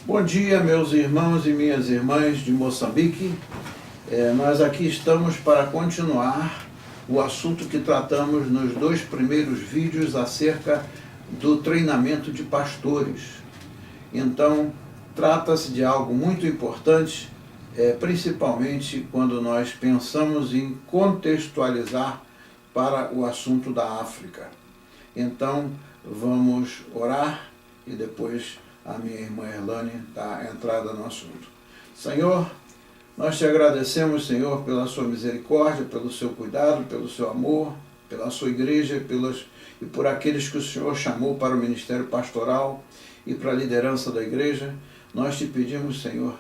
Bom dia, meus irmãos e minhas irmãs de Moçambique. Nós aqui estamos para continuar o assunto que tratamos nos 2 primeiros vídeos acerca do treinamento de pastores. Então, trata-se de algo muito importante, principalmente quando nós pensamos em contextualizar para o assunto da África. Então, vamos orar e depois a minha irmã Erlane dá a entrada no assunto. Senhor, nós te agradecemos, Senhor, pela sua misericórdia, pelo seu cuidado, pelo seu amor, pela sua igreja e por aqueles que o Senhor chamou para o ministério pastoral e para a liderança da igreja. Nós te pedimos, Senhor,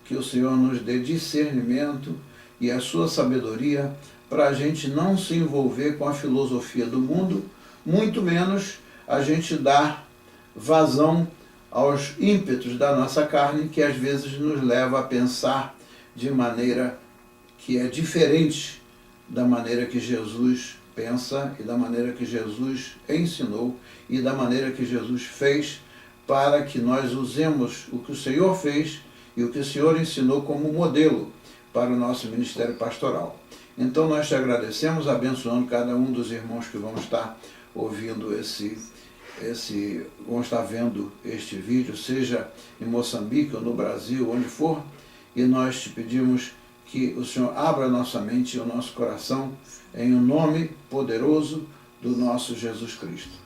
que o Senhor nos dê discernimento e a sua sabedoria para a gente não se envolver com a filosofia do mundo, muito menos a gente dar vazão aos ímpetos da nossa carne, que às vezes nos leva a pensar de maneira que é diferente da maneira que Jesus pensa e da maneira que Jesus ensinou e da maneira que Jesus fez, para que nós usemos o que o Senhor fez e o que o Senhor ensinou como modelo para o nosso ministério pastoral. Então nós te agradecemos, abençoando cada um dos irmãos que vão estar ouvindo vão estar vendo este vídeo, seja em Moçambique ou no Brasil, onde for, e nós te pedimos que o Senhor abra a nossa mente e o nosso coração em um nome poderoso do nosso Jesus Cristo.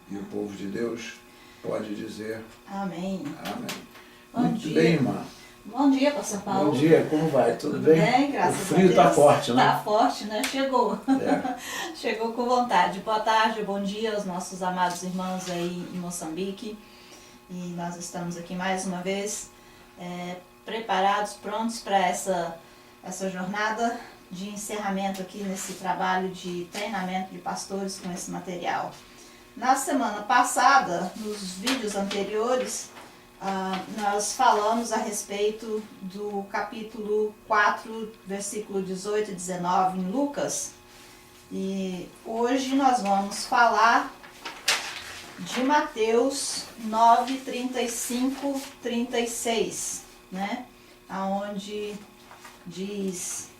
E o povo de Deus pode dizer amém. Amém. Muito bem, irmã. Bom dia, pastor Paulo. Bom dia, como vai? Tudo bem? Bem, graças a Deus. O frio está forte, né? Está forte, né? Chegou. Chegou com vontade. Boa tarde, bom dia aos nossos amados irmãos aí em Moçambique. E nós estamos aqui mais uma vez preparados, prontos para essa jornada de encerramento aqui nesse trabalho de treinamento de pastores com esse material. Na semana passada, nos vídeos anteriores, nós falamos a respeito do capítulo 4, versículo 18 e 19 em Lucas. E hoje nós vamos falar de Mateus 9, 35, 36, né? Onde diz: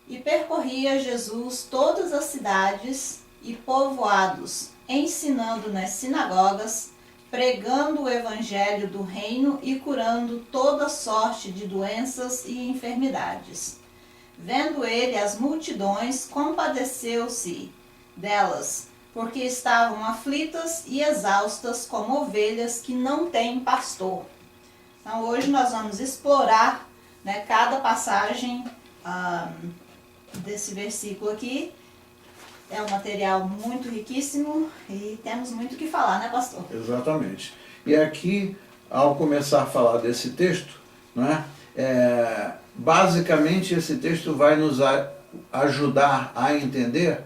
E percorria Jesus todas as cidades e povoados, ensinando nas sinagogas, pregando o evangelho do reino e curando toda sorte de doenças e enfermidades. Vendo ele as multidões, compadeceu-se delas, porque estavam aflitas e exaustas como ovelhas que não têm pastor. Então hoje nós vamos explorar, né, cada passagem desse versículo aqui. É um material muito riquíssimo e temos muito o que falar, né, pastor? Exatamente. E aqui, ao começar a falar desse texto, né, basicamente esse texto vai nos ajudar a entender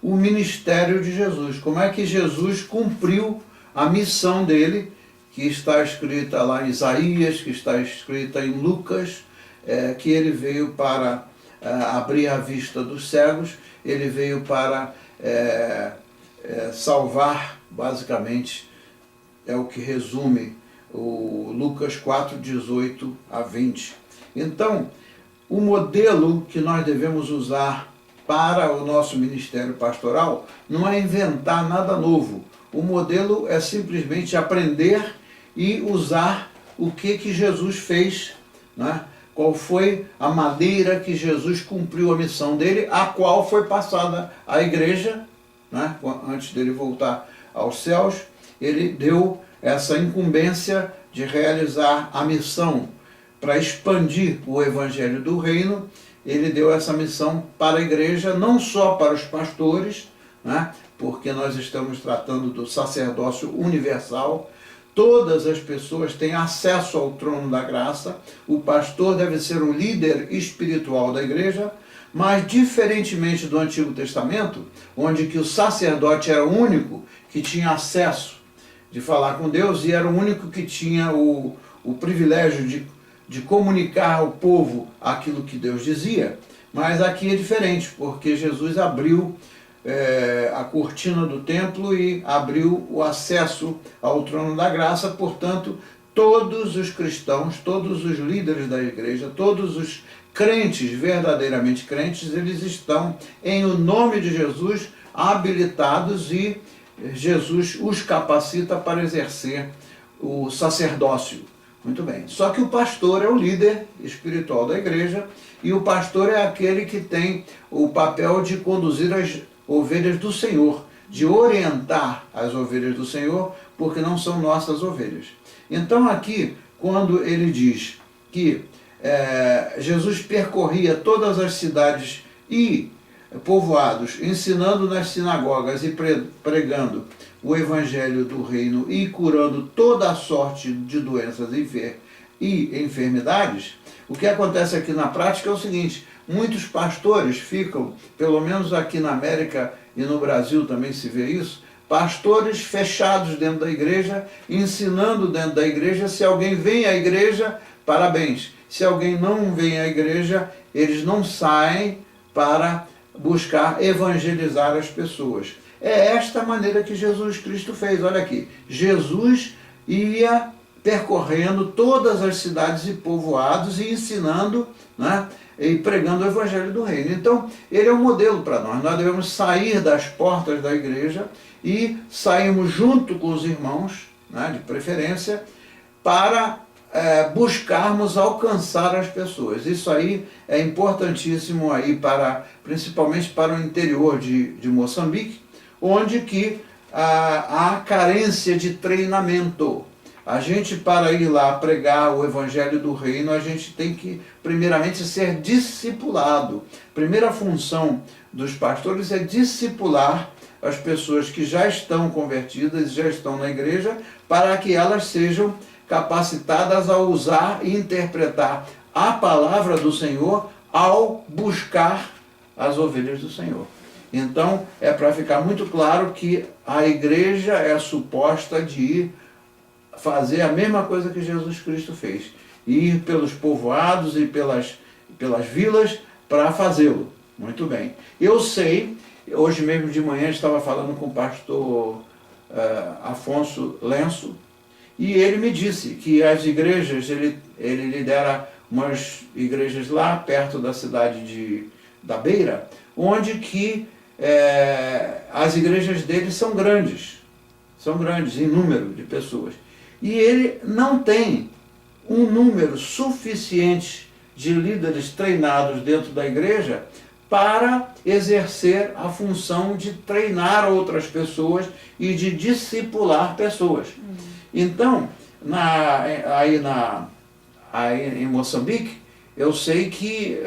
o ministério de Jesus. Como é que Jesus cumpriu a missão dele, que está escrita lá em Isaías, que está escrita em Lucas, que ele veio para abrir a vista dos cegos, ele veio para salvar, basicamente, é o que resume o Lucas 4, 18 a 20. Então, o modelo que nós devemos usar para o nosso ministério pastoral não é inventar nada novo. O modelo é simplesmente aprender e usar o que Jesus fez, né? Qual foi a maneira que Jesus cumpriu a missão dele, a qual foi passada à igreja, né? Antes dele voltar aos céus, ele deu essa incumbência de realizar a missão para expandir o evangelho do reino. Ele deu essa missão para a igreja, não só para os pastores, né? Porque nós estamos tratando do sacerdócio universal. Todas as pessoas têm acesso ao trono da graça. O pastor deve ser o líder espiritual da igreja, mas diferentemente do Antigo Testamento, onde que o sacerdote era o único que tinha acesso de falar com Deus e era o único que tinha o privilégio de comunicar ao povo aquilo que Deus dizia. Mas aqui é diferente, porque Jesus abriu a cortina do templo e abriu o acesso ao trono da graça. Portanto, todos os cristãos, todos os líderes da igreja, todos os crentes, verdadeiramente crentes, eles estão em o nome de Jesus habilitados e Jesus os capacita para exercer o sacerdócio. Muito bem. Só que o pastor é o líder espiritual da igreja e o pastor é aquele que tem o papel de conduzir as ovelhas do Senhor, de orientar as ovelhas do Senhor, porque não são nossas ovelhas. Então aqui, quando ele diz que Jesus percorria todas as cidades e povoados, ensinando nas sinagogas e pregando o evangelho do reino e curando toda a sorte de doenças e enfermidades, o que acontece aqui na prática é o seguinte: muitos pastores ficam, pelo menos aqui na América e no Brasil também se vê isso, pastores fechados dentro da igreja, ensinando dentro da igreja. Se alguém vem à igreja, parabéns. Se alguém não vem à igreja, eles não saem para buscar evangelizar as pessoas. É esta maneira que Jesus Cristo fez. Olha aqui, Jesus ia percorrendo todas as cidades e povoados e ensinando, né, e pregando o evangelho do reino. Então, ele é um modelo para nós. Nós devemos sair das portas da igreja e sairmos junto com os irmãos, né, de preferência, para buscarmos alcançar as pessoas. Isso aí é importantíssimo aí principalmente para o interior de Moçambique, onde que há carência de treinamento. A gente, para ir lá pregar o evangelho do reino, a gente tem que primeiramente ser discipulado. A primeira função dos pastores é discipular as pessoas que já estão convertidas, já estão na igreja, para que elas sejam capacitadas a usar e interpretar a palavra do Senhor ao buscar as ovelhas do Senhor. Então, é para ficar muito claro que a igreja é suposta de ir fazer a mesma coisa que Jesus Cristo fez. Ir pelos povoados e pelas vilas para fazê-lo. Muito bem. Eu sei, hoje mesmo de manhã estava falando com o pastor Afonso Lenço, e ele me disse que as igrejas, ele lidera umas igrejas lá perto da cidade da Beira, onde que as igrejas dele são grandes em número de pessoas. E ele não tem um número suficiente de líderes treinados dentro da igreja para exercer a função de treinar outras pessoas e de discipular pessoas. Então, aí em Moçambique, eu sei que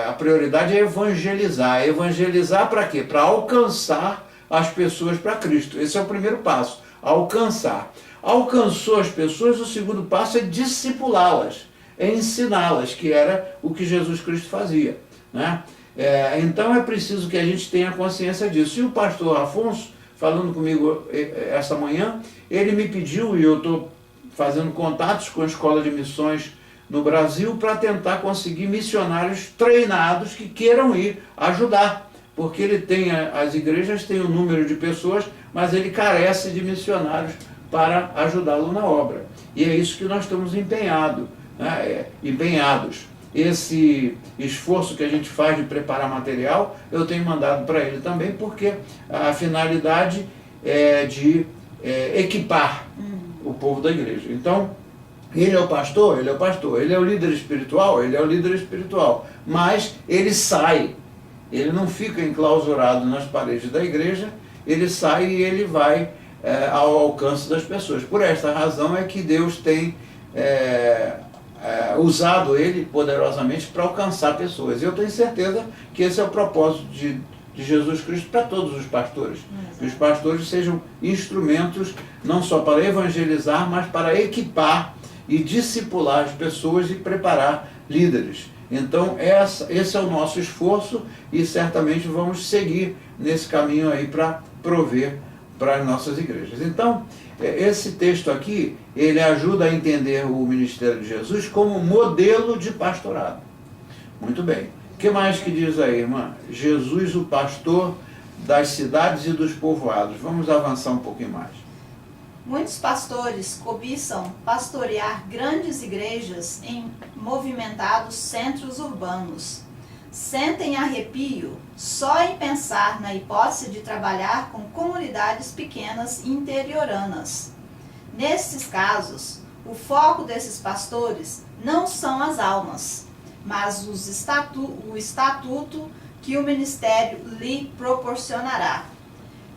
a prioridade é evangelizar. Evangelizar para quê? Para alcançar as pessoas para Cristo. Esse é o primeiro passo, alcançar. Alcançou as pessoas, o segundo passo é discipulá-las, é ensiná-las, que era o que Jesus Cristo fazia, né? Então é preciso que a gente tenha consciência disso. E o pastor Afonso, falando comigo esta manhã, ele me pediu, e eu estou fazendo contatos com a Escola de Missões no Brasil para tentar conseguir missionários treinados que queiram ir ajudar, porque ele tem, as igrejas têm um número de pessoas, mas ele carece de missionários para ajudá-lo na obra. E é isso que nós estamos empenhados. Esse esforço que a gente faz de preparar material, eu tenho mandado para ele também, porque a finalidade é de equipar o povo da igreja. Então, ele é o pastor, ele é o líder espiritual, mas ele sai, ele não fica enclausurado nas paredes da igreja, ele sai e ele vai ao alcance das pessoas. Por esta razão é que Deus tem usado ele poderosamente para alcançar pessoas. E eu tenho certeza que esse é o propósito de Jesus Cristo para todos os pastores. Que os pastores sejam instrumentos não só para evangelizar, mas para equipar e discipular as pessoas e preparar líderes. Então esse é o nosso esforço e certamente vamos seguir nesse caminho aí para prover para as nossas igrejas. Então, esse texto aqui, ele ajuda a entender o ministério de Jesus como modelo de pastorado. Muito bem. O que mais que diz aí, irmã? Jesus, o pastor, das cidades e dos povoados. Vamos avançar um pouquinho mais. Muitos pastores cobiçam pastorear grandes igrejas em movimentados centros urbanos. Sentem arrepio só em pensar na hipótese de trabalhar com comunidades pequenas interioranas. Nesses casos, o foco desses pastores não são as almas, mas o estatuto que o ministério lhe proporcionará.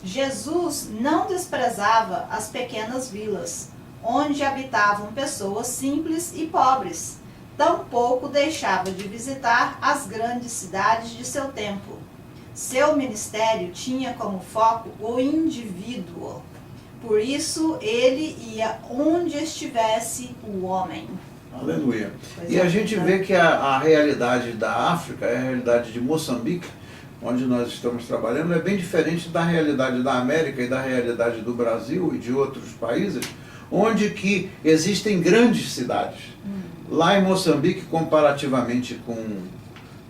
Jesus não desprezava as pequenas vilas, onde habitavam pessoas simples e pobres. Tampouco deixava de visitar as grandes cidades de seu tempo. Seu ministério tinha como foco o indivíduo. Por isso, ele ia onde estivesse o homem. Aleluia. E a gente vê que a realidade da África, a realidade de Moçambique, onde nós estamos trabalhando, é bem diferente da realidade da América e da realidade do Brasil e de outros países, onde que existem grandes cidades. Lá em Moçambique, comparativamente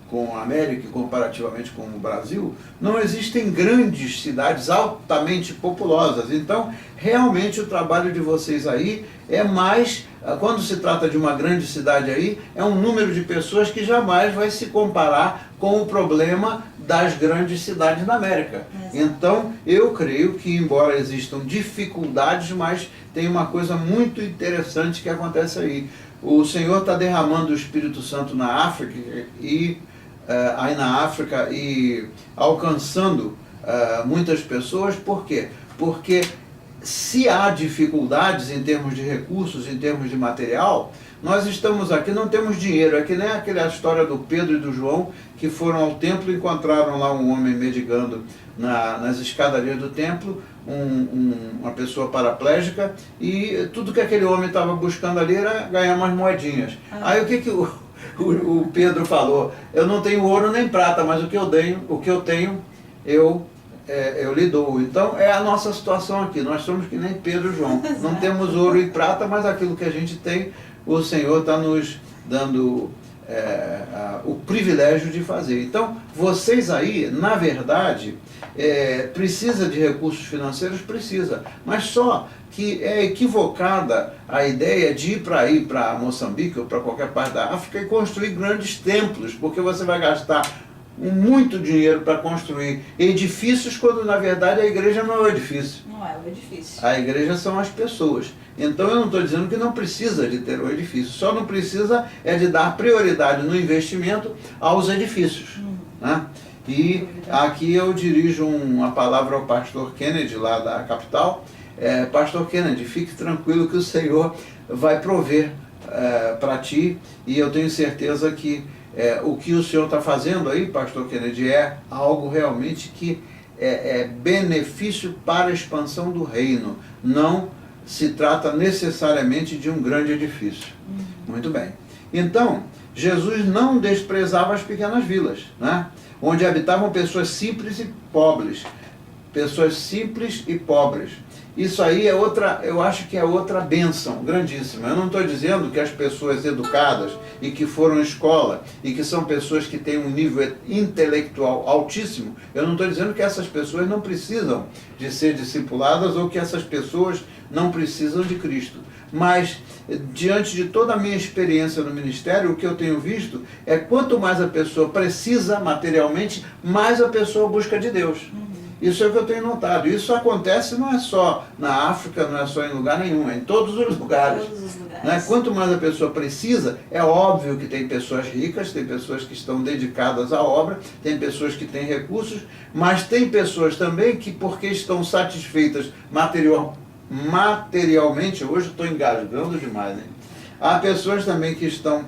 com a América e comparativamente com o Brasil, não existem grandes cidades altamente populosas. Então, realmente o trabalho de vocês aí é mais, quando se trata de uma grande cidade aí, é um número de pessoas que jamais vai se comparar com o problema das grandes cidades da América. Então, eu creio que, embora existam dificuldades, mas tem uma coisa muito interessante que acontece aí. O Senhor está derramando o Espírito Santo na África aí na África e alcançando muitas pessoas. Por quê? Porque se há dificuldades em termos de recursos, em termos de material, nós estamos aqui, não temos dinheiro. É que nem aquela história do Pedro e do João, que foram ao templo e encontraram lá um homem mendigando nas escadarias do templo, uma pessoa paraplégica, e tudo que aquele homem estava buscando ali era ganhar umas moedinhas. Aí o que o Pedro falou? Eu não tenho ouro nem prata, mas o que eu tenho, eu lhe dou. Então é a nossa situação aqui. Nós somos que nem Pedro e João. Não temos ouro e prata, mas aquilo que a gente tem, o Senhor está nos dando o privilégio de fazer. Então, vocês aí, na verdade, precisa de recursos financeiros? Precisa. Mas só que é equivocada a ideia de ir para Moçambique ou para qualquer parte da África e construir grandes templos, porque você vai gastar muito dinheiro para construir edifícios, quando na verdade a igreja não é o edifício. Não é o edifício. A igreja são as pessoas. Então eu não estou dizendo que não precisa de ter um edifício, só não precisa de dar prioridade no investimento aos edifícios. Né? E aqui eu dirijo uma palavra ao pastor Kennedy, lá da capital. Pastor Kennedy, fique tranquilo que o Senhor vai prover para ti, e eu tenho certeza que o que o Senhor está fazendo aí, pastor Kennedy, é algo realmente que é benefício para a expansão do reino. Não se trata necessariamente de um grande edifício. Muito bem. Então, Jesus não desprezava as pequenas vilas, né? Onde habitavam pessoas simples e pobres. Pessoas simples e pobres. Isso aí eu acho que é outra bênção grandíssima. Eu não estou dizendo que as pessoas educadas e que foram à escola e que são pessoas que têm um nível intelectual altíssimo, eu não estou dizendo que essas pessoas não precisam de ser discipuladas ou que essas pessoas não precisam de Cristo. Mas, diante de toda a minha experiência no ministério, o que eu tenho visto é quanto mais a pessoa precisa materialmente, mais a pessoa busca de Deus. Isso é o que eu tenho notado. Isso acontece não é só na África, não é só em lugar nenhum, é em todos os lugares. Né? Quanto mais a pessoa precisa, é óbvio que tem pessoas ricas, tem pessoas que estão dedicadas à obra, tem pessoas que têm recursos, mas tem pessoas também que, porque estão satisfeitas materialmente, hoje estou engasgando demais, né? Há pessoas também que estão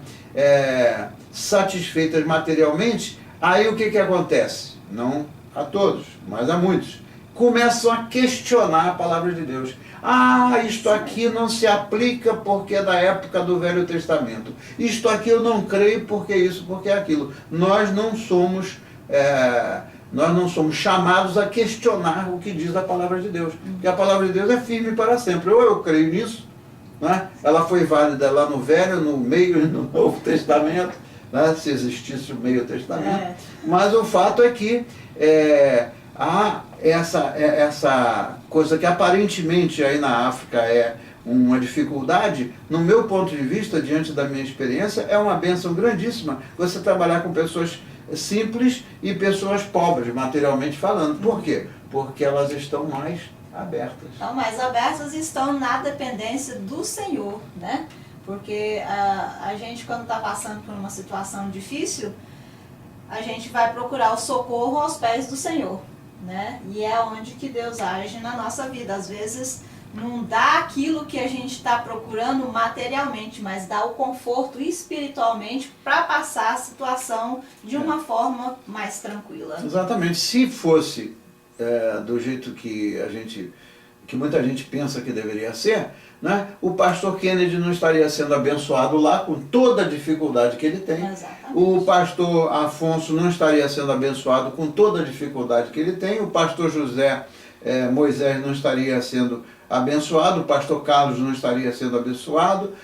satisfeitas materialmente, aí o que acontece? Não a todos, mas a muitos, começam a questionar a palavra de Deus. Isto aqui não se aplica porque é da época do Velho Testamento. Isto aqui eu não creio porque isso, porque aquilo. Nós não somos chamados a questionar o que diz a palavra de Deus. Porque a palavra de Deus é firme para sempre. Ou eu creio nisso, né? Ela foi válida lá no Velho, no Meio e no Novo Testamento, né? Se existisse o Meio Testamento. Mas o fato é que há essa coisa que aparentemente aí na África é uma dificuldade, no meu ponto de vista, diante da minha experiência, é uma bênção grandíssima você trabalhar com pessoas simples e pessoas pobres, materialmente falando. Por quê? Porque elas estão mais abertas. Estão mais abertas e estão na dependência do Senhor, né? Porque a gente, quando está passando por uma situação difícil, a gente vai procurar o socorro aos pés do Senhor, né? E é onde que Deus age na nossa vida. Às vezes não dá aquilo que a gente está procurando materialmente, mas dá o conforto espiritualmente para passar a situação de uma forma mais tranquila. Exatamente. Se fosse do jeito que muita gente pensa que deveria ser, né? O pastor Kennedy não estaria sendo abençoado lá com toda a dificuldade que ele tem. Exatamente. O pastor Afonso não estaria sendo abençoado com toda a dificuldade que ele tem. O pastor Moisés não estaria sendo abençoado. O pastor Carlos não estaria sendo abençoado.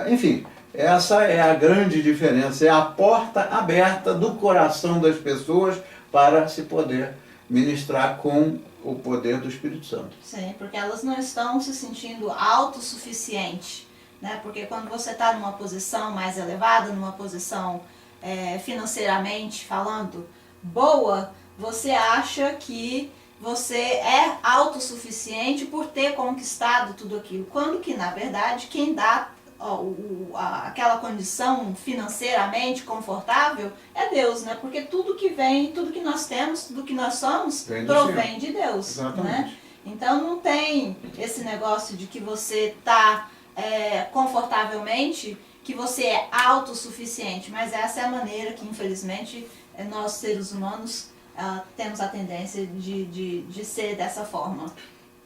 Enfim, essa é a grande diferença. É a porta aberta do coração das pessoas para se poder ministrar com o poder do Espírito Santo. Sim, porque elas não estão se sentindo autossuficientes, né? Porque quando você está numa posição mais elevada, numa posição financeiramente falando boa, você acha que você é autossuficiente por ter conquistado tudo aquilo, quando que na verdade quem dá aquela condição financeiramente confortável é Deus, né? Porque tudo que vem, tudo que nós temos, tudo que nós somos, provém de Deus. Exatamente. Né? Então não tem esse negócio de que você está confortavelmente, que você é autossuficiente, mas essa é a maneira que infelizmente nós seres humanos temos a tendência de ser dessa forma.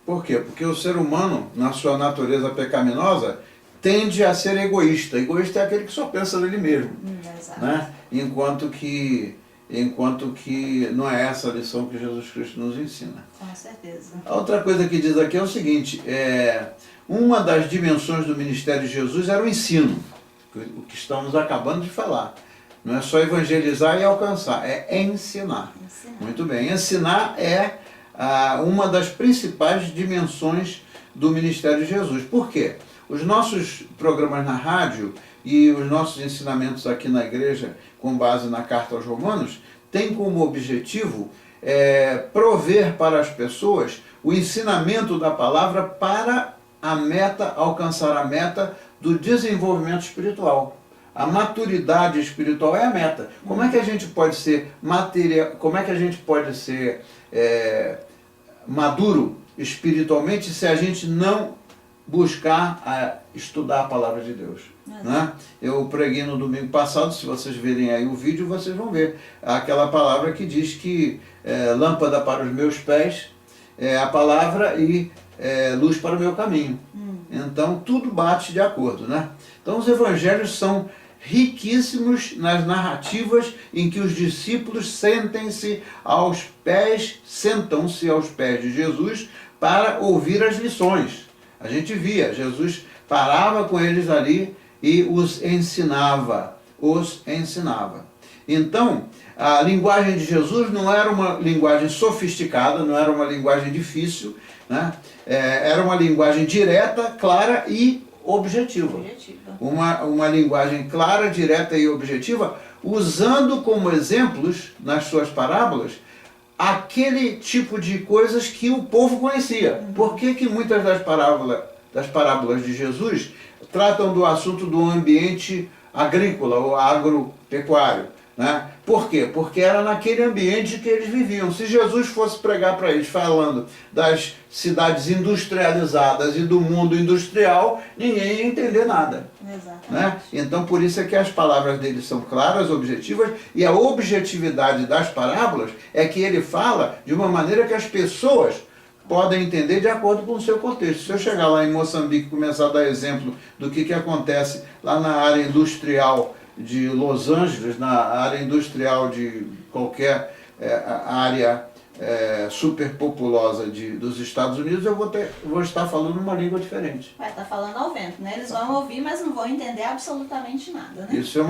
Por quê? Porque o ser humano, na sua natureza pecaminosa, tende a ser egoísta. Egoísta é aquele que só pensa nele mesmo. Né? Enquanto que não é essa a lição que Jesus Cristo nos ensina. Com certeza. A outra coisa que diz aqui é o seguinte, uma das dimensões do ministério de Jesus era o ensino, o que estamos acabando de falar. Não é só evangelizar e alcançar, é ensinar. Muito bem, ensinar é uma das principais dimensões do ministério de Jesus. Por quê? Os nossos programas na rádio e os nossos ensinamentos aqui na igreja, com base na Carta aos Romanos, têm como objetivo prover para as pessoas o ensinamento da palavra para alcançar a meta do desenvolvimento espiritual. A maturidade espiritual é a meta. Como é que a gente pode ser maduro espiritualmente se a gente não buscar estudar a palavra de Deus? Né? Eu preguei no domingo passado, se vocês verem aí o vídeo, vocês vão ver aquela palavra que diz que lâmpada para os meus pés é a palavra e luz para o meu caminho. Então tudo bate de acordo, né? Então os evangelhos são riquíssimos nas narrativas em que os discípulos sentam-se aos pés de Jesus para ouvir as lições. A gente via, Jesus parava com eles ali e os ensinava. Então, a linguagem de Jesus não era uma linguagem sofisticada, não era uma linguagem difícil, né? Era uma linguagem direta, clara e objetiva. Uma linguagem clara, direta e objetiva, usando como exemplos, nas suas parábolas, aquele tipo de coisas que o povo conhecia. Por que muitas das parábolas de Jesus tratam do assunto do ambiente agrícola ou agropecuário? Né? Por quê? Porque era naquele ambiente que eles viviam. Se Jesus fosse pregar para eles falando das cidades industrializadas e do mundo industrial, ninguém ia entender nada. Né? Então por isso é que as palavras dele são claras, objetivas, e a objetividade das parábolas é que ele fala de uma maneira que as pessoas podem entender de acordo com o seu contexto. Se eu chegar lá em Moçambique e começar a dar exemplo do que acontece lá na área industrial de Los Angeles, na área industrial de qualquer área super populosa dos Estados Unidos, eu vou estar falando uma língua diferente. Vai estar falando ao vento, né? Eles vão ouvir, mas não vão entender absolutamente nada, né? Isso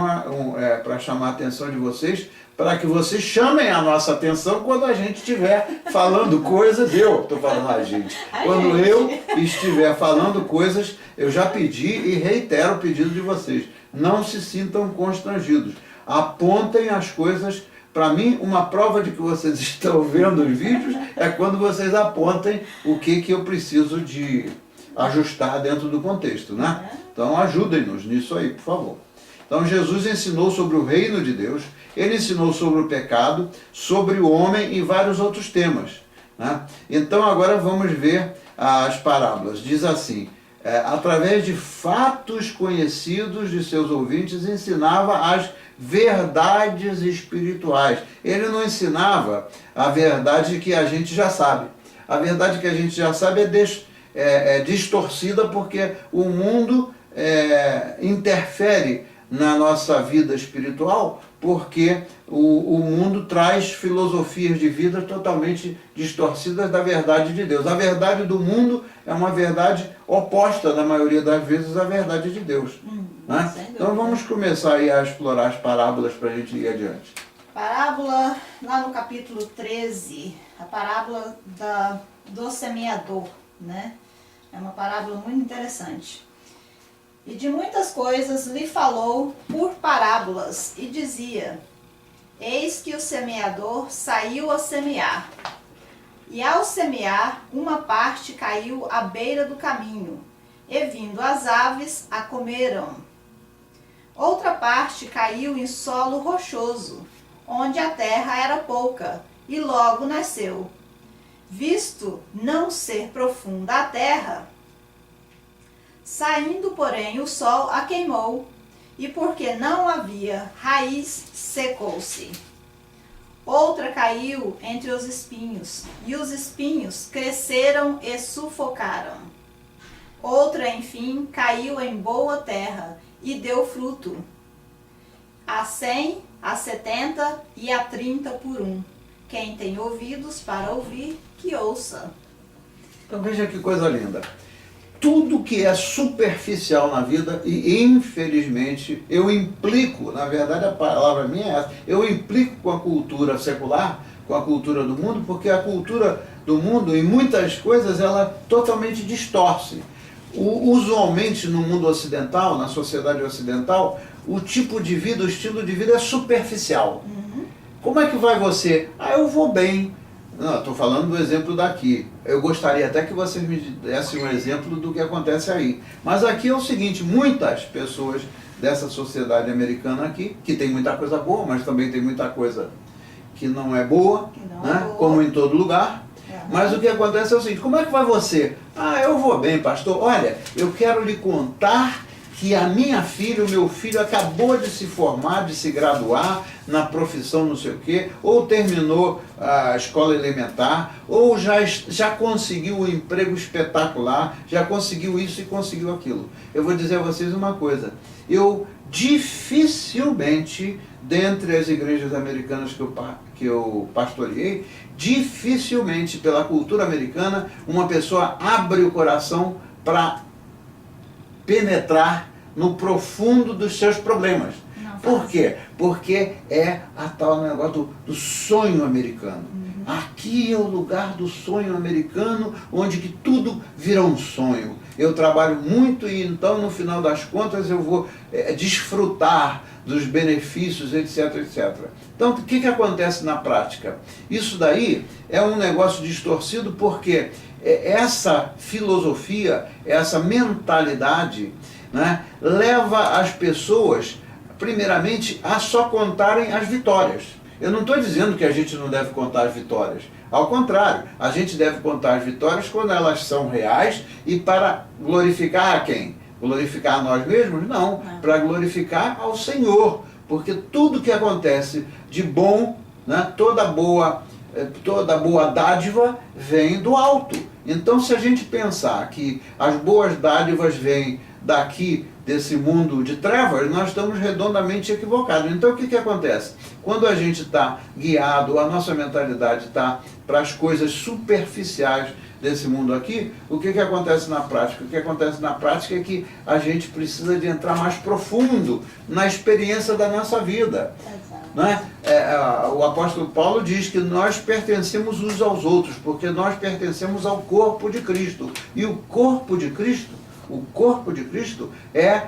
é para chamar a atenção de vocês, para que vocês chamem a nossa atenção quando a gente estiver falando coisas. Eu estou falando a gente. Quando eu estiver falando coisas, eu já pedi e reitero o pedido de vocês. Não se sintam constrangidos. Apontem as coisas. Para mim, uma prova de que vocês estão vendo os vídeos é quando vocês apontem o que eu preciso de ajustar dentro do contexto, né? Então ajudem-nos nisso aí, por favor. Então Jesus ensinou sobre o reino de Deus, ele ensinou sobre o pecado, sobre o homem e vários outros temas, né? Então agora vamos ver as parábolas. Diz assim: através de fatos conhecidos de seus ouvintes, ensinava as verdades espirituais. Ele não ensinava a verdade que a gente já sabe. A verdade que a gente já sabe é distorcida porque o mundo interfere na nossa vida espiritual, porque o mundo traz filosofias de vida totalmente distorcidas da verdade de Deus. A verdade do mundo é uma verdade oposta, na maioria das vezes, à verdade de Deus. Né? Então vamos começar aí a explorar as parábolas para a gente ir adiante. Parábola, lá no capítulo 13, a parábola do semeador, né? É uma parábola muito interessante. E de muitas coisas lhe falou por parábolas, e dizia: eis que o semeador saiu a semear. E ao semear, uma parte caiu à beira do caminho, e vindo as aves, a comeram. Outra parte caiu em solo rochoso, onde a terra era pouca, e logo nasceu. Visto não ser profunda a terra, saindo, porém, o sol a queimou, e porque não havia raiz, secou-se. Outra caiu entre os espinhos, e os espinhos cresceram e sufocaram. Outra, enfim, caiu em boa terra, e deu fruto, a 100, a 70 e a 30 por um. Quem tem ouvidos para ouvir, que ouça. Então veja que coisa linda. Tudo que é superficial na vida, e infelizmente eu implico, na verdade a palavra minha é essa, eu implico com a cultura secular, com a cultura do mundo, porque a cultura do mundo, em muitas coisas, ela totalmente distorce. Usualmente no mundo ocidental, na sociedade ocidental, o tipo de vida, o estilo de vida é superficial. Como é que vai você? Eu vou bem. Não, estou falando do exemplo daqui. Eu gostaria até que vocês me dessem um exemplo do que acontece aí. Mas aqui é o seguinte, muitas pessoas dessa sociedade americana aqui, que tem muita coisa boa, mas também tem muita coisa que não é boa, né? Como em todo lugar. Mas o que acontece é o seguinte, como é que vai você? Eu vou bem, pastor. Olha, eu quero lhe contar que a minha filha, o meu filho acabou de se formar, de se graduar na profissão não sei o quê, ou terminou a escola elementar, ou já conseguiu um emprego espetacular, já conseguiu isso e conseguiu aquilo. Eu vou dizer a vocês uma coisa, eu dificilmente, dentre as igrejas americanas que eu pastoreei, dificilmente pela cultura americana, uma pessoa abre o coração para penetrar no profundo dos seus problemas. Por quê? Porque é a tal negócio do sonho americano. Aqui é o lugar do sonho americano, onde que tudo vira um sonho. Eu trabalho muito e então no final das contas eu vou desfrutar dos benefícios, etc, etc. Então o que acontece na prática? Isso daí é um negócio distorcido porque essa filosofia, essa mentalidade, né, leva as pessoas, primeiramente, a só contarem as vitórias. Eu não estou dizendo que a gente não deve contar as vitórias. Ao contrário, a gente deve contar as vitórias quando elas são reais e para glorificar a quem? Glorificar a nós mesmos? Não, para glorificar ao Senhor. Porque tudo que acontece de bom, né, toda boa dádiva vem do alto. Então, se a gente pensar que as boas dádivas vêm daqui, desse mundo de trevas, nós estamos redondamente equivocados. Então, o que acontece? Quando a gente está guiado, a nossa mentalidade está para as coisas superficiais desse mundo aqui, o que acontece na prática? O que acontece na prática é que a gente precisa de entrar mais profundo na experiência da nossa vida. Né? O apóstolo Paulo diz que nós pertencemos uns aos outros, porque nós pertencemos ao corpo de Cristo. E o corpo de Cristo é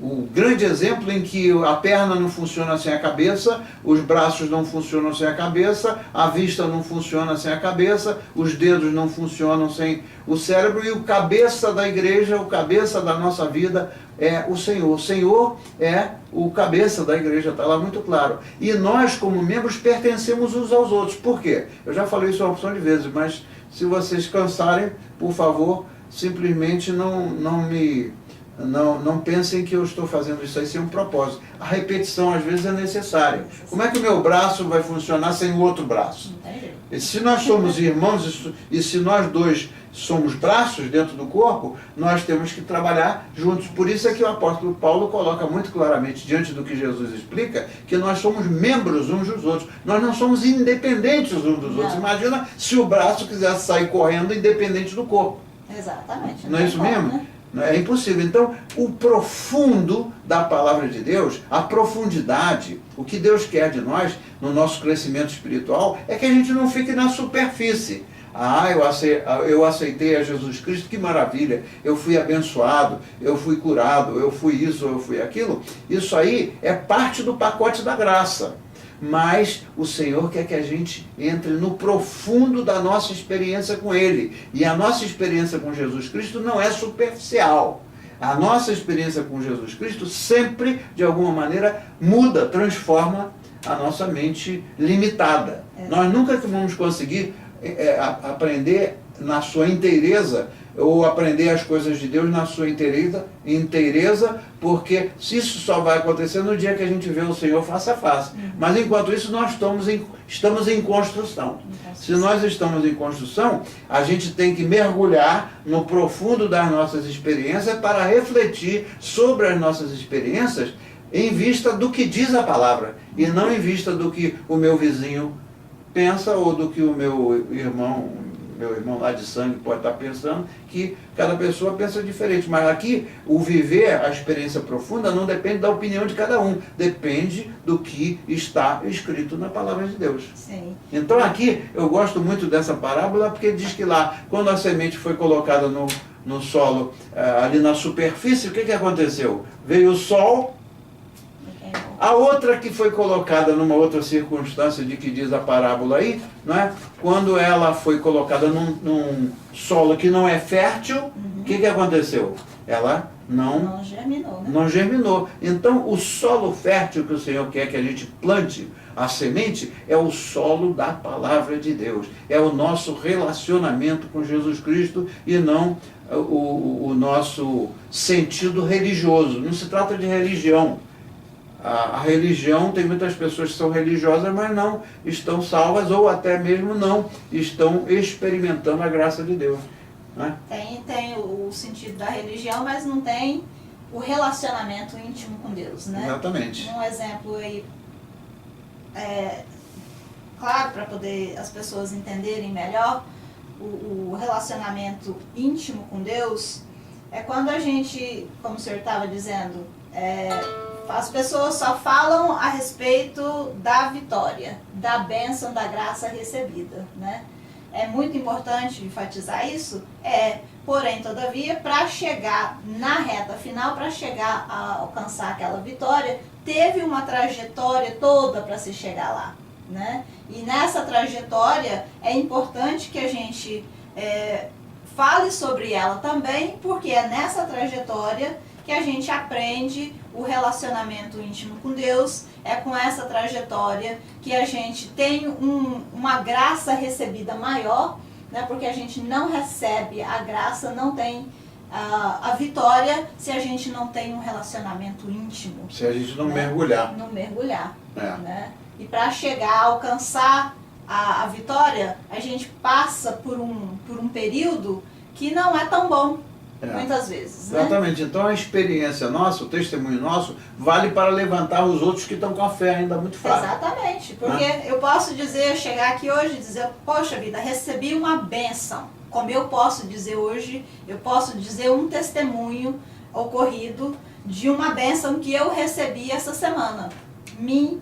o grande exemplo em que a perna não funciona sem a cabeça, os braços não funcionam sem a cabeça, a vista não funciona sem a cabeça, os dedos não funcionam sem o cérebro, e o cabeça da igreja, o cabeça da nossa vida é o Senhor. O Senhor é o cabeça da igreja, está lá muito claro. E nós, como membros, pertencemos uns aos outros. Por quê? Eu já falei isso uma opção de vezes, mas se vocês cansarem, por favor, simplesmente não pensem que eu estou fazendo isso aí sem um propósito. A repetição às vezes é necessária. Como é que o meu braço vai funcionar sem o outro braço? E se nós somos irmãos e se nós dois somos braços dentro do corpo, nós temos que trabalhar juntos. Por isso é que o apóstolo Paulo coloca muito claramente, diante do que Jesus explica, que nós somos membros uns dos outros. Nós não somos independentes uns dos outros. Imagina se o braço quisesse sair correndo independente do corpo. Exatamente. Não é isso mesmo? Né? É impossível. Então, o profundo da palavra de Deus, a profundidade, o que Deus quer de nós, no nosso crescimento espiritual, é que a gente não fique na superfície. Eu aceitei a Jesus Cristo, que maravilha, eu fui abençoado, eu fui curado, eu fui isso, eu fui aquilo. Isso aí é parte do pacote da graça. Mas o Senhor quer que a gente entre no profundo da nossa experiência com Ele. E a nossa experiência com Jesus Cristo não é superficial. A nossa experiência com Jesus Cristo sempre, de alguma maneira, muda, transforma a nossa mente limitada. Nós nunca vamos conseguir aprender na sua inteireza, ou aprender as coisas de Deus na sua inteireza, porque isso só vai acontecer no dia que a gente vê o Senhor face a face. Mas enquanto isso nós estamos em construção. Se nós estamos em construção, a gente tem que mergulhar no profundo das nossas experiências para refletir sobre as nossas experiências em vista do que diz a palavra, e não em vista do que o meu vizinho pensa ou do que o meu irmão lá de sangue pode estar pensando, que cada pessoa pensa diferente. Mas aqui, o viver a experiência profunda não depende da opinião de cada um, depende do que está escrito na palavra de Deus. Sim. Então aqui, eu gosto muito dessa parábola, porque diz que lá, quando a semente foi colocada no solo, ali na superfície, o que aconteceu? Veio o sol. A outra que foi colocada numa outra circunstância de que diz a parábola aí, não é? Quando ela foi colocada num solo que não é fértil, o que aconteceu? Ela não germinou, né? Não germinou. Então, o solo fértil que o Senhor quer que a gente plante a semente é o solo da palavra de Deus. É o nosso relacionamento com Jesus Cristo e não o nosso sentido religioso. Não se trata de religião. A religião, tem muitas pessoas que são religiosas, mas não estão salvas, ou até mesmo não estão experimentando a graça de Deus. Né? Tem o sentido da religião, mas não tem o relacionamento íntimo com Deus, né? Exatamente. Um exemplo aí, claro, para poder as pessoas entenderem melhor, o relacionamento íntimo com Deus é quando a gente, como o senhor estava dizendo, as pessoas só falam a respeito da vitória, da bênção, da graça recebida, né? É muito importante enfatizar isso, porém, todavia, para chegar na reta final, para chegar a alcançar aquela vitória, teve uma trajetória toda para se chegar lá, né? E nessa trajetória é importante que a gente fale sobre ela também, porque é nessa trajetória que a gente aprende o relacionamento íntimo com Deus, é com essa trajetória que a gente tem uma graça recebida maior, né, porque a gente não recebe a graça, não tem a vitória, se a gente não tem um relacionamento íntimo. Se a gente não né? mergulhar. Não mergulhar. Né? E para chegar a alcançar a vitória, a gente passa por um período que não é tão bom, muitas vezes. Né? Exatamente. Então a experiência nossa, o testemunho nosso, vale para levantar os outros que estão com a fé ainda muito fraca. Exatamente. Porque eu posso dizer, chegar aqui hoje e dizer, poxa vida, recebi uma bênção. Como eu posso dizer hoje, eu posso dizer um testemunho ocorrido de uma bênção que eu recebi essa semana, mim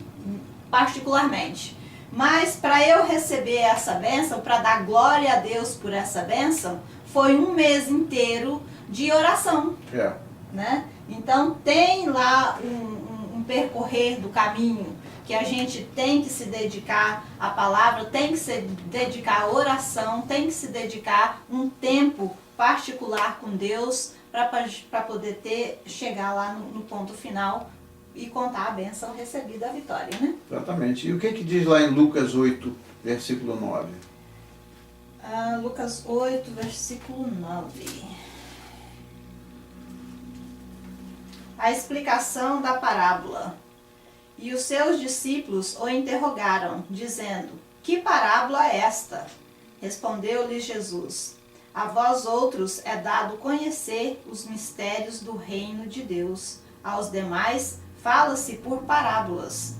particularmente. Mas para eu receber essa bênção, para dar glória a Deus por essa bênção, foi um mês inteiro de oração. Né? Então tem lá um percorrer do caminho que a gente tem que se dedicar à palavra, tem que se dedicar à oração, tem que se dedicar um tempo particular com Deus para poder chegar lá no ponto final e contar a bênção recebida, a vitória, né? Exatamente. E o que diz lá em Lucas 8, versículo 9? Lucas 8, versículo 9. A explicação da parábola. E os seus discípulos o interrogaram, dizendo, que parábola é esta? Respondeu-lhes Jesus, a vós outros é dado conhecer os mistérios do reino de Deus. Aos demais fala-se por parábolas,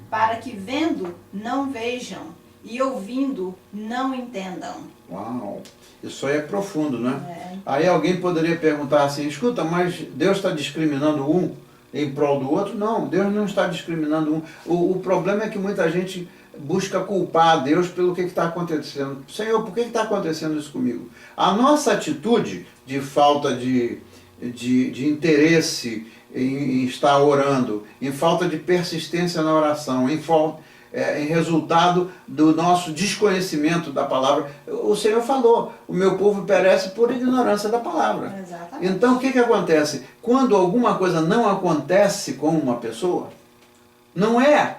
para que vendo não vejam e ouvindo não entendam. Uau! Isso aí é profundo, né? Aí alguém poderia perguntar assim, escuta, mas Deus está discriminando um em prol do outro? Não, Deus não está discriminando um. O problema é que muita gente busca culpar a Deus pelo que está acontecendo. Senhor, por que está acontecendo isso comigo? A nossa atitude de falta de interesse em estar orando, em falta de persistência na oração, em resultado do nosso desconhecimento da palavra. O Senhor falou, o meu povo perece por ignorância da palavra. Exatamente. Então o que acontece? Quando alguma coisa não acontece com uma pessoa,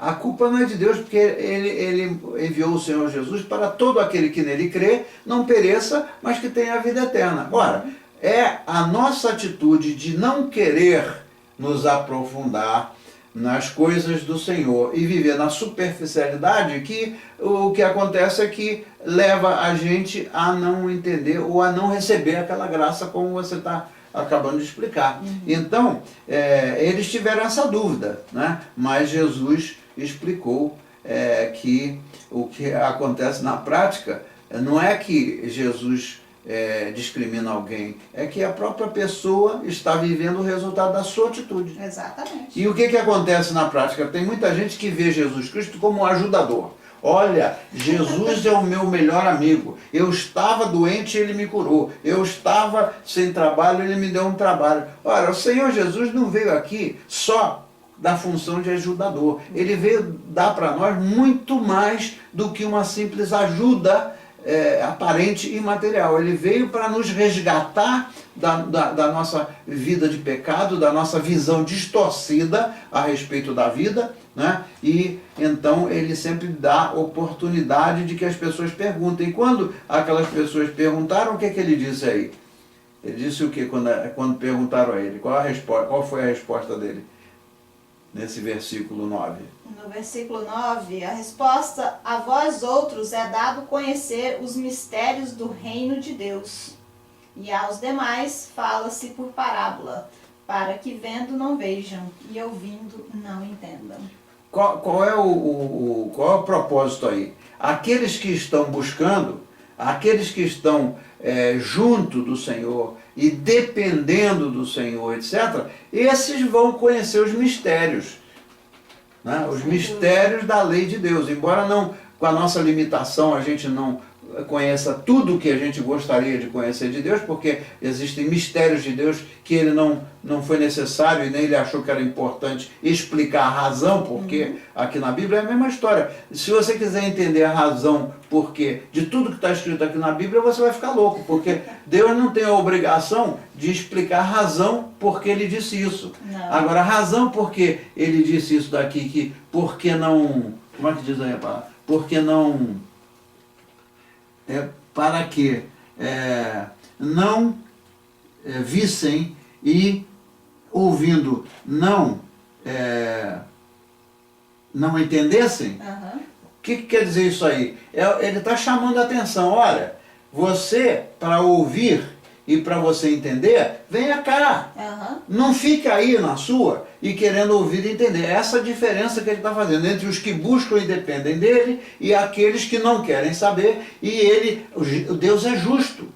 a culpa não é de Deus, porque ele enviou o Senhor Jesus para todo aquele que nele crê, não pereça, mas que tenha a vida eterna. Ora, é a nossa atitude de não querer nos aprofundar nas coisas do Senhor e viver na superficialidade que o que acontece é que leva a gente a não entender ou a não receber aquela graça como você está acabando de explicar. Então, eles tiveram essa dúvida, né? Mas Jesus explicou que o que acontece na prática não é que Jesus discrimina alguém, é que a própria pessoa está vivendo o resultado da sua atitude. Exatamente. E o que acontece na prática? Tem muita gente que vê Jesus Cristo como um ajudador. Olha, Jesus é o meu melhor amigo. Eu estava doente e Ele me curou. Eu estava sem trabalho e Ele me deu um trabalho. Ora, o Senhor Jesus não veio aqui só da função de ajudador. Ele veio dar para nós muito mais do que uma simples ajuda aparente e material. Ele veio para nos resgatar da nossa vida de pecado, da nossa visão distorcida a respeito da vida, né? E então ele sempre dá oportunidade de que as pessoas perguntem. Quando aquelas pessoas perguntaram, o que ele disse aí? Ele disse o que quando perguntaram a ele? Qual foi a resposta dele? Nesse versículo 9. No versículo 9, a resposta, a vós outros é dado conhecer os mistérios do reino de Deus, e aos demais fala-se por parábola, para que vendo não vejam, e ouvindo não entendam. Qual é o propósito aí? Aqueles que estão buscando, aqueles que estão junto do Senhor e dependendo do Senhor, etc., esses vão conhecer os mistérios, né? Os mistérios da lei de Deus. Embora não, com a nossa limitação, a gente não conheça tudo o que a gente gostaria de conhecer de Deus, porque existem mistérios de Deus que ele não foi necessário e nem ele achou que era importante explicar a razão porque aqui na Bíblia é a mesma história. Se você quiser entender a razão porque de tudo que está escrito aqui na Bíblia, você vai ficar louco, porque Deus não tem a obrigação de explicar a razão porque ele disse isso. Não. Agora, a razão porque ele disse isso daqui, que porque não... Como é que diz aí a palavra? Porque não... para que não vissem e ouvindo não entendessem. O que quer dizer isso aí? Ele está chamando a atenção, olha, você, para ouvir e para você entender, venha cá. Não fica aí na sua e querendo ouvir e entender. Essa é a diferença que ele está fazendo entre os que buscam e dependem dele e aqueles que não querem saber. E Deus é justo.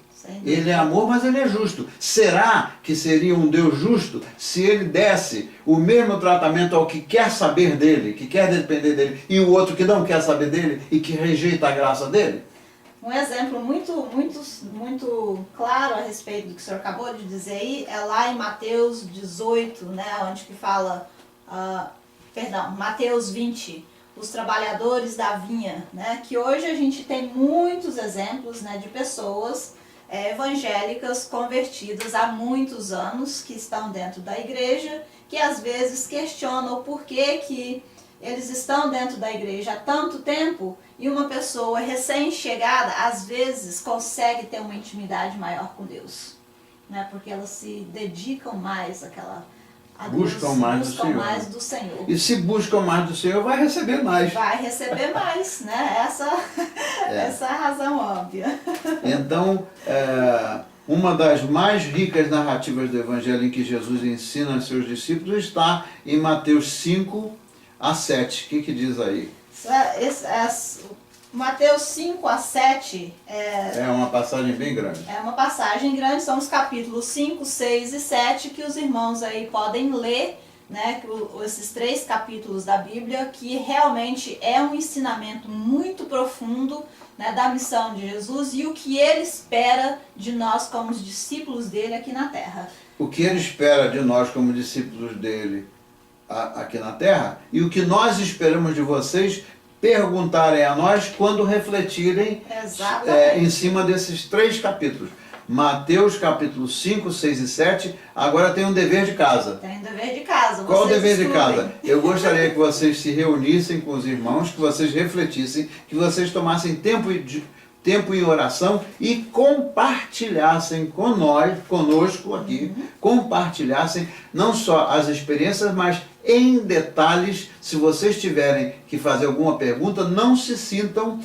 Ele é amor, mas ele é justo. Será que seria um Deus justo se ele desse o mesmo tratamento ao que quer saber dele, que quer depender dele, e o outro que não quer saber dele e que rejeita a graça dele? Um exemplo muito claro a respeito do que o senhor acabou de dizer aí é lá em Mateus 18, né, onde que fala, Mateus 20, os trabalhadores da vinha, né, que hoje a gente tem muitos exemplos, né, de pessoas evangélicas convertidas há muitos anos, que estão dentro da igreja, que às vezes questionam o porquê que eles estão dentro da igreja há tanto tempo e uma pessoa recém-chegada, às vezes, consegue ter uma intimidade maior com Deus, né? Porque elas se dedicam mais àquela... Buscam mais do Senhor. E se buscam mais do Senhor, vai receber mais. Vai receber mais, né? Essa é a razão óbvia. Então, uma das mais ricas narrativas do Evangelho em que Jesus ensina aos seus discípulos está em Mateus 5 a 7. O que diz aí? Mateus 5 a 7 é uma passagem bem grande. É uma passagem grande, são os capítulos 5, 6 e 7 que os irmãos aí podem ler, né, esses 3 capítulos da Bíblia, que realmente é um ensinamento muito profundo, né, da missão de Jesus e o que ele espera de nós como os discípulos dele aqui na Terra. O que ele espera de nós como discípulos dele aqui na Terra e o que nós esperamos de vocês perguntarem a nós quando refletirem em cima desses 3 capítulos. Mateus capítulo 5, 6 e 7, agora tem um dever de casa. Tem um dever de casa. Qual o dever de casa? Eu gostaria que vocês se reunissem com os irmãos, que vocês refletissem, que vocês tomassem tempo em oração e compartilhassem conosco aqui, compartilhassem não só as experiências, mas em detalhes. Se vocês tiverem que fazer alguma pergunta, não se sintam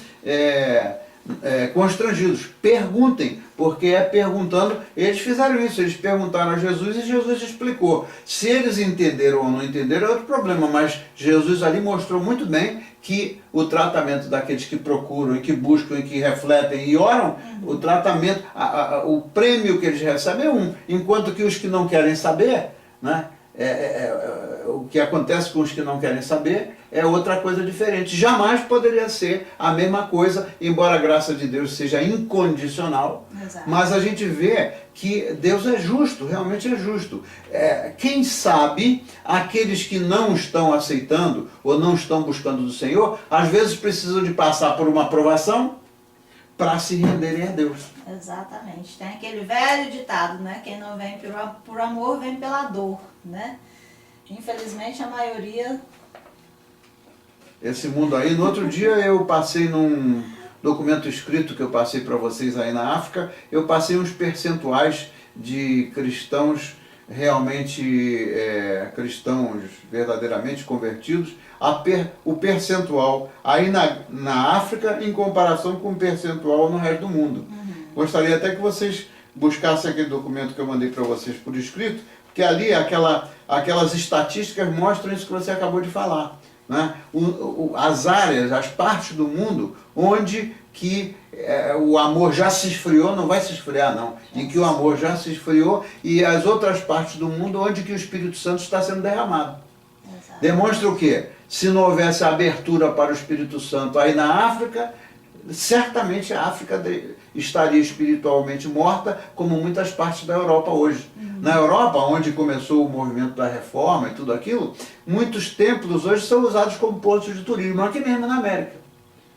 constrangidos. Perguntem, porque perguntando, eles fizeram isso, eles perguntaram a Jesus e Jesus explicou. Se eles entenderam ou não entenderam é outro problema, mas Jesus ali mostrou muito bem que o tratamento daqueles que procuram e que buscam e que refletem e oram, o tratamento, o prêmio que eles recebem é um, enquanto que os que não querem saber, né, o que acontece com os que não querem saber é outra coisa diferente. Jamais poderia ser a mesma coisa, embora a graça de Deus seja incondicional. Exato. Mas a gente vê que Deus é justo, realmente é justo. Quem sabe aqueles que não estão aceitando ou não estão buscando do Senhor, às vezes precisam de passar por uma provação para se renderem a Deus. Exatamente. Tem aquele velho ditado, né? Quem não vem por amor, vem pela dor, né? Infelizmente, a maioria... Esse mundo aí, no outro dia eu passei num documento escrito que eu passei para vocês aí na África, eu passei uns percentuais de cristãos realmente, cristãos verdadeiramente convertidos, o percentual aí na África em comparação com o percentual no resto do mundo. Gostaria até que vocês buscassem aquele documento que eu mandei para vocês por escrito, porque ali aquelas estatísticas mostram isso que você acabou de falar, né? As áreas, as partes do mundo onde que o amor já se esfriou, não vai se esfriar não, em que o amor já se esfriou, e as outras partes do mundo onde que o Espírito Santo está sendo derramado. Exato. Demonstra o quê? Se não houvesse abertura para o Espírito Santo aí na África, certamente a África estaria espiritualmente morta, como muitas partes da Europa hoje. Na Europa, onde começou o movimento da reforma e tudo aquilo, muitos templos hoje são usados como pontos de turismo, aqui mesmo na América,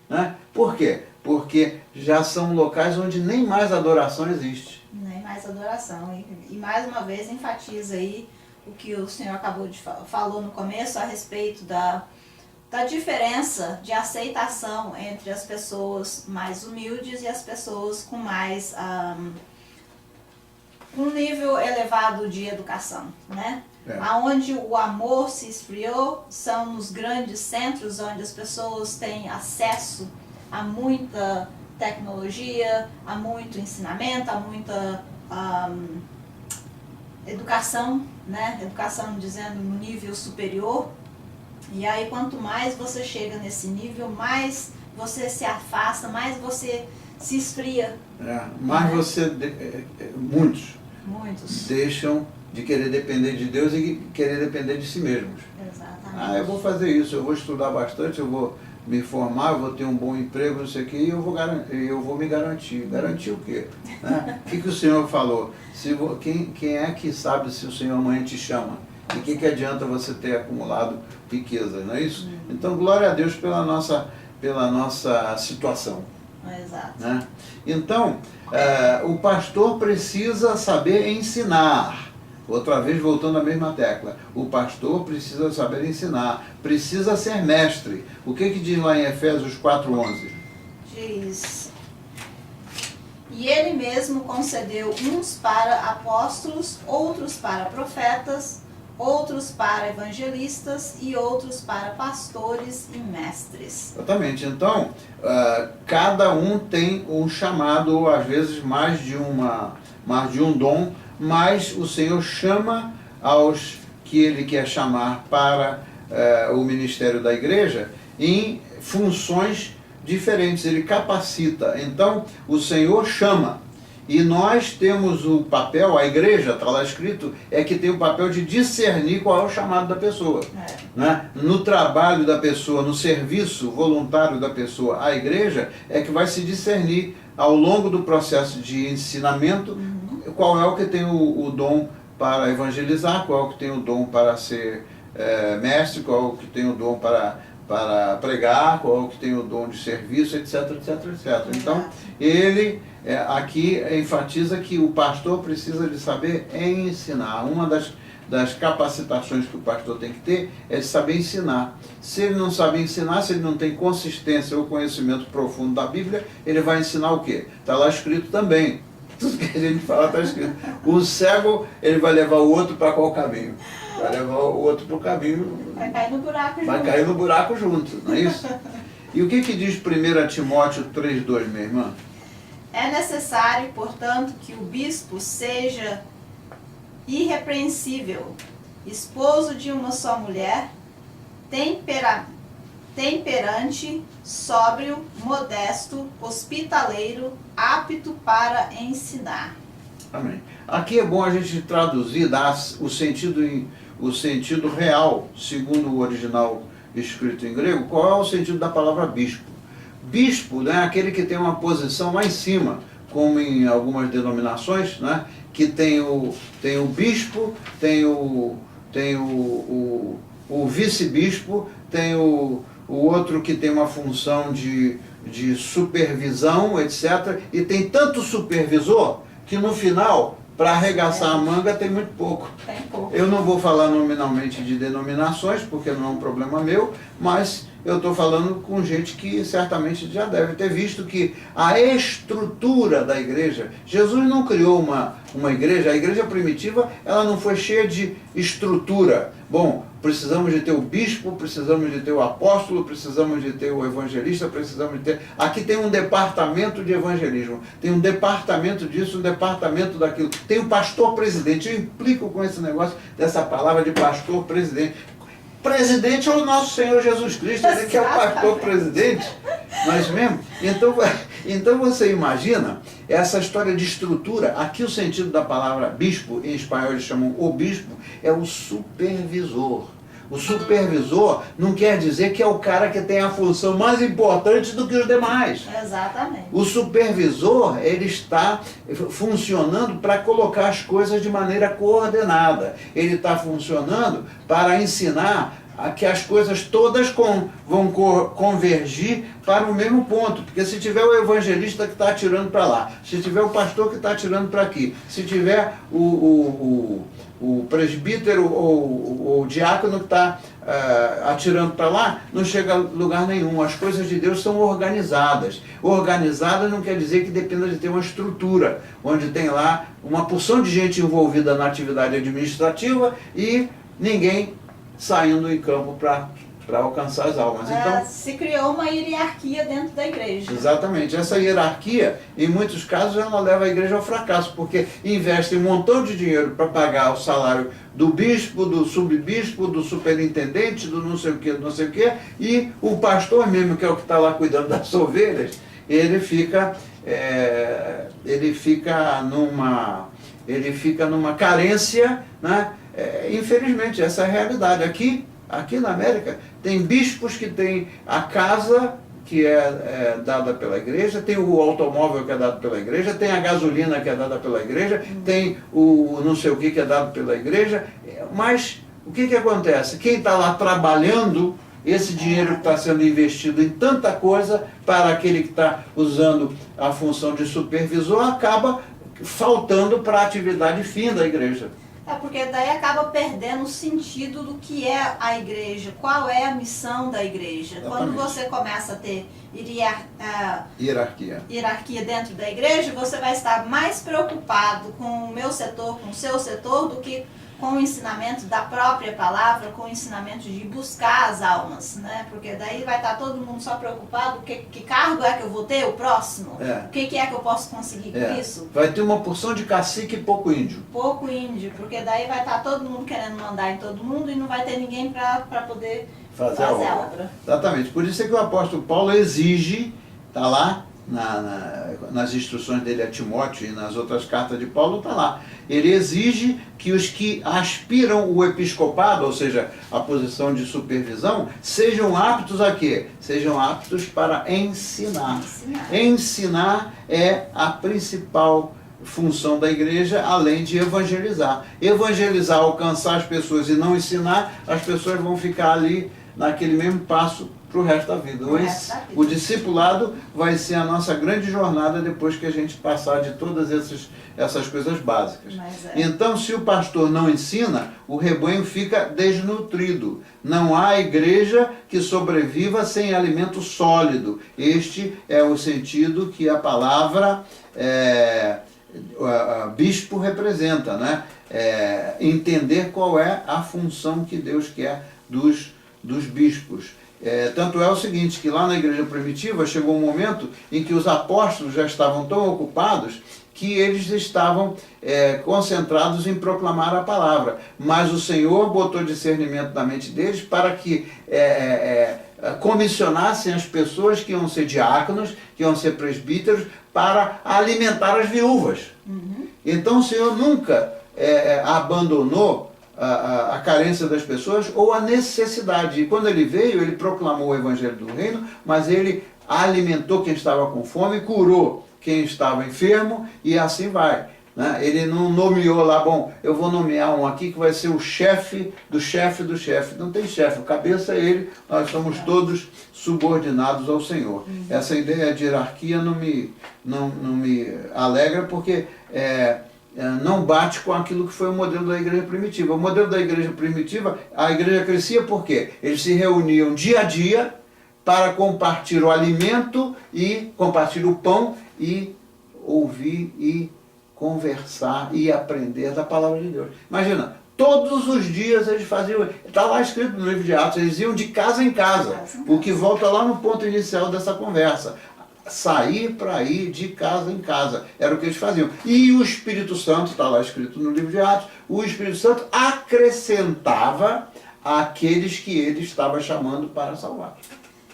né? Por quê? Porque já são locais onde nem mais adoração existe. Nem mais adoração. E mais uma vez enfatiza aí o que o senhor acabou de falou no começo a respeito da diferença de aceitação entre as pessoas mais humildes e as pessoas com mais um nível elevado de educação, né? Aonde o amor se esfriou, são nos grandes centros onde as pessoas têm acesso a muita tecnologia, a muito ensinamento, a muita educação, né? Educação dizendo no nível superior. E aí quanto mais você chega nesse nível, mais você se afasta, mais você se esfria. Mais você, muitos deixam de querer depender de Deus e querer depender de si mesmos. Exatamente. Eu vou fazer isso, eu vou estudar bastante, eu vou me formar, eu vou ter um bom emprego, não sei o que, e eu vou me garantir. Garantir o quê? Né? O que o Senhor falou? Quem é que sabe se o Senhor amanhã te chama? E o que adianta você ter acumulado riquezas, não é isso? Então, glória a Deus pela nossa situação. Exato. Né? Então, o pastor precisa saber ensinar. Outra vez, voltando à mesma tecla. O pastor precisa saber ensinar. Precisa ser mestre. O que diz lá em Efésios 4:11? Diz: e ele mesmo concedeu uns para apóstolos, outros para profetas, outros para evangelistas e outros para pastores e mestres. Exatamente. Então, cada um tem um chamado, ou às vezes mais de um dom, mas o Senhor chama aos que Ele quer chamar para o ministério da igreja em funções diferentes. Ele capacita. Então, o Senhor chama. E nós temos o papel, a igreja, está lá escrito, que tem o papel de discernir qual é o chamado da pessoa. Né? No trabalho da pessoa, no serviço voluntário da pessoa, a igreja é que vai se discernir ao longo do processo de ensinamento qual é o que tem o dom para evangelizar, qual é o que tem o dom para ser mestre, qual é o que tem o dom para pregar, qual é o que tem o dom de serviço, etc, etc, etc. Então, ele aqui enfatiza que o pastor precisa de saber ensinar. Uma das capacitações que o pastor tem que ter é de saber ensinar. Se ele não sabe ensinar, se ele não tem consistência ou conhecimento profundo da Bíblia, ele vai ensinar o quê? Está lá escrito também. Tudo que a gente fala está escrito. O cego, ele vai levar o outro para qual caminho? Vai levar o outro para o caminho... Vai cair no buraco junto. Vai cair no buraco junto, não é isso? E o que diz 1 Timóteo 3:2, minha irmã? É necessário, portanto, que o bispo seja irrepreensível, esposo de uma só mulher, temperante, sóbrio, modesto, hospitaleiro, apto para ensinar. Amém. Aqui é bom a gente traduzir, dar o sentido real, segundo o original escrito em grego. Qual é o sentido da palavra bispo? Bispo, né, é aquele que tem uma posição lá em cima, como em algumas denominações, né, que tem o bispo, tem o vice-bispo, tem o outro que tem uma função de supervisão, etc. E tem tanto supervisor que no final, para arregaçar a manga, tem muito pouco. Tem pouco. Eu não vou falar nominalmente de denominações, porque não é um problema meu, mas eu estou falando com gente que certamente já deve ter visto que a estrutura da igreja, Jesus não criou uma igreja, a igreja primitiva, ela não foi cheia de estrutura. Bom, precisamos de ter o bispo, precisamos de ter o apóstolo, precisamos de ter o evangelista, precisamos de ter... Aqui tem um departamento de evangelismo, tem um departamento disso, um departamento daquilo. Tem o pastor presidente, eu implico com esse negócio dessa palavra de pastor presidente. Presidente é o nosso Senhor Jesus Cristo, ele que é o pastor presidente, nós mesmo. Então você imagina essa história de estrutura. Aqui o sentido da palavra bispo, em espanhol eles chamam o bispo, é o supervisor. O supervisor não quer dizer que é o cara que tem a função mais importante do que os demais. Exatamente. O supervisor, ele está funcionando para colocar as coisas de maneira coordenada. Ele está funcionando para ensinar que as coisas todas vão convergir para o mesmo ponto. Porque se tiver o evangelista que está atirando para lá, se tiver o pastor que está atirando para aqui, se tiver o presbítero ou o diácono que está atirando para lá, não chega a lugar nenhum. As coisas de Deus são organizadas. Organizadas não quer dizer que dependa de ter uma estrutura, onde tem lá uma porção de gente envolvida na atividade administrativa e ninguém saindo em campo para alcançar as almas. Então, se criou uma hierarquia dentro da igreja. Exatamente. Essa hierarquia, em muitos casos, ela leva a igreja ao fracasso, porque investe um montão de dinheiro para pagar o salário do bispo, do subbispo, do superintendente, do não sei o que, e o pastor mesmo, que é o que está lá cuidando das ovelhas, ele fica numa carência, né? Infelizmente, essa é a realidade. Aqui na América, tem bispos que têm a casa que é dada pela igreja, tem o automóvel que é dado pela igreja, tem a gasolina que é dada pela igreja, tem o não sei o que é dado pela igreja, mas o que acontece? Quem está lá trabalhando, esse dinheiro que está sendo investido em tanta coisa, para aquele que está usando a função de supervisor, acaba faltando para a atividade fim da igreja. Porque daí acaba perdendo o sentido do que é a igreja, qual é a missão da igreja. Exatamente. Quando você começa a ter hierarquia dentro da igreja, você vai estar mais preocupado com o meu setor, com o seu setor, do que com o ensinamento da própria palavra, com o ensinamento de buscar as almas, né? Porque daí vai estar todo mundo só preocupado, que cargo é que eu vou ter, o próximo? O que é que eu posso conseguir com isso? Vai ter uma porção de cacique e pouco índio. Pouco índio, porque daí vai estar todo mundo querendo mandar em todo mundo e não vai ter ninguém para poder fazer a obra. Exatamente, por isso é que o apóstolo Paulo exige, está lá, nas instruções dele a Timóteo e nas outras cartas de Paulo, está lá. Ele exige que os que aspiram o episcopado, ou seja, a posição de supervisão, sejam aptos a quê? Sejam aptos para ensinar. Ensinar é a principal função da igreja, além de evangelizar. Evangelizar, alcançar as pessoas e não ensinar, as pessoas vão ficar ali naquele mesmo passo para o resto da vida. O discipulado vai ser a nossa grande jornada depois que a gente passar de todas essas coisas básicas. Então, se o pastor não ensina, o rebanho fica desnutrido. Não há igreja que sobreviva sem alimento sólido. Este é o sentido que a palavra bispo representa, né? Entender qual é a função que Deus quer dos bispos. Tanto é o seguinte, que lá na igreja primitiva chegou um momento em que os apóstolos já estavam tão ocupados que eles estavam concentrados em proclamar a palavra. Mas o Senhor botou discernimento na mente deles para que comissionassem as pessoas que iam ser diáconos, que iam ser presbíteros, para alimentar as viúvas. Então o Senhor nunca abandonou a carência das pessoas ou a necessidade. E quando ele veio, ele proclamou o evangelho do reino, mas ele alimentou quem estava com fome, curou quem estava enfermo e assim vai. Né? Ele não nomeou lá, bom, eu vou nomear um aqui que vai ser o chefe do chefe do chefe. Não tem chefe, o cabeça é ele, nós somos todos subordinados ao Senhor. Essa ideia de hierarquia não me alegra, porque não bate com aquilo que foi o modelo da igreja primitiva. O modelo da igreja primitiva, a igreja crescia por quê? Eles se reuniam dia a dia para compartilhar o alimento e compartilhar o pão e ouvir e conversar e aprender da palavra de Deus. Imagina, todos os dias eles faziam, está lá escrito no livro de Atos, eles iam de casa em casa, o que volta lá no ponto inicial dessa conversa. Sair para ir de casa em casa. Era o que eles faziam. E o Espírito Santo, está lá escrito no livro de Atos, o Espírito Santo acrescentava àqueles que ele estava chamando para salvar.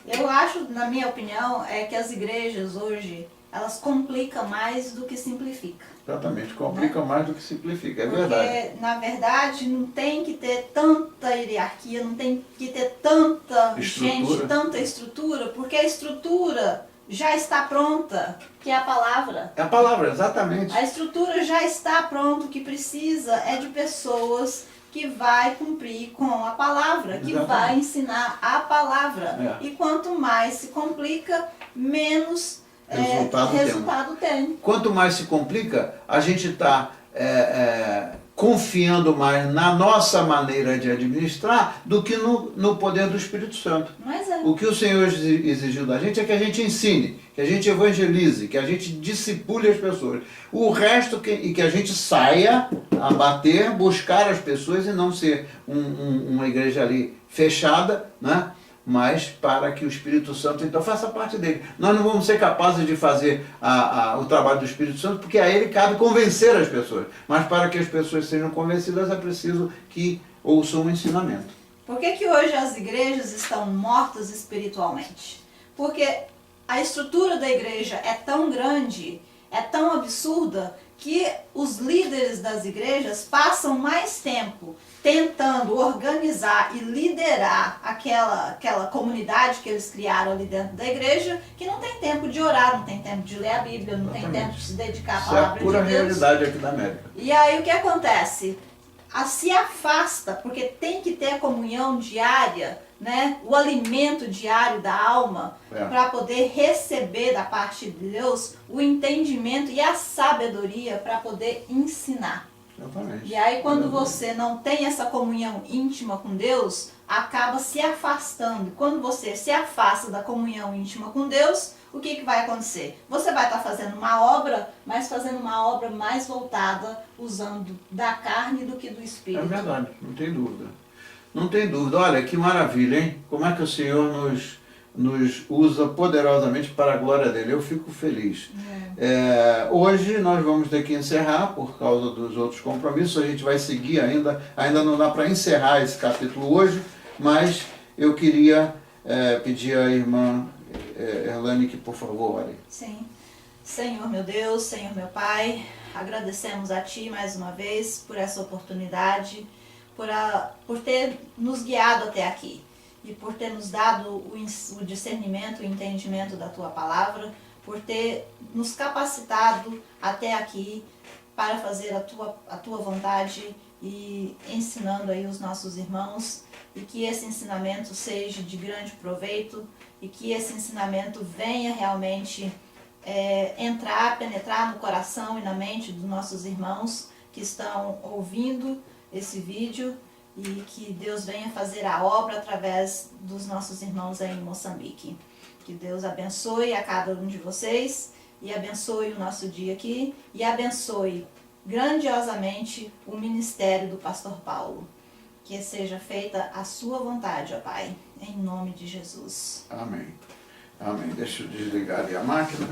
Eu acho, na minha opinião, que as igrejas hoje, elas complicam mais do que simplificam. Exatamente, complicam mais do que simplifica, é verdade. Porque, na verdade, não tem que ter tanta hierarquia, não tem que ter tanta gente, tanta estrutura, porque a estrutura já está pronta, que é a palavra. É a palavra, exatamente. A estrutura já está pronta, o que precisa é de pessoas que vai cumprir com a palavra, que Exatamente. vai ensinar a palavra. É. E quanto mais se complica, menos Resultado tem. Quanto mais se complica, a gente está confiando mais na nossa maneira de administrar do que no poder do Espírito Santo. Mas é. O que o Senhor exigiu da gente é que a gente ensine, que a gente evangelize, que a gente discipule as pessoas. O resto, que a gente saia a bater, buscar as pessoas e não ser uma igreja ali fechada, né? Mas para que o Espírito Santo então faça parte dele. Nós não vamos ser capazes de fazer o trabalho do Espírito Santo, porque a ele cabe convencer as pessoas. Mas para que as pessoas sejam convencidas é preciso que ouçam o ensinamento. Por que hoje as igrejas estão mortas espiritualmente? Porque a estrutura da igreja é tão grande, é tão absurda, que os líderes das igrejas passam mais tempo tentando organizar e liderar aquela comunidade que eles criaram ali dentro da igreja, que não tem tempo de orar, não tem tempo de ler a Bíblia, não tem tempo de se dedicar à palavra de Deus. Isso é a pura realidade aqui da América. E aí o que acontece? Se afasta, porque tem que ter a comunhão diária, né? O alimento diário da alma, para poder receber da parte de Deus o entendimento e a sabedoria para poder ensinar. Exatamente. E aí quando você não tem essa comunhão íntima com Deus, acaba se afastando. Quando você se afasta da comunhão íntima com Deus, o que vai acontecer? Você vai estar fazendo uma obra, mas fazendo uma obra mais voltada, usando da carne do que do Espírito. É verdade, não tem dúvida. Não tem dúvida. Olha, que maravilha, hein? Como é que o Senhor nos usa poderosamente para a glória dele. Eu fico feliz. Hoje nós vamos ter que encerrar por causa dos outros compromissos. A gente vai seguir ainda não dá para encerrar esse capítulo hoje, mas eu queria pedir à irmã Erlane que, por favor, ore. Sim. Senhor meu Deus, Senhor meu Pai, agradecemos a Ti mais uma vez por essa oportunidade, por ter nos guiado até aqui e por ter nos dado o discernimento, o entendimento da Tua palavra, por ter nos capacitado até aqui para fazer a Tua vontade e ensinando aí os nossos irmãos, e que esse ensinamento seja de grande proveito e que esse ensinamento venha realmente penetrar no coração e na mente dos nossos irmãos que estão ouvindo esse vídeo, e que Deus venha fazer a obra através dos nossos irmãos aí em Moçambique. Que Deus abençoe a cada um de vocês e abençoe o nosso dia aqui e abençoe grandiosamente o ministério do pastor Paulo. Que seja feita a sua vontade, ó Pai, em nome de Jesus. Amém. Amém. Deixa eu desligar ali a máquina.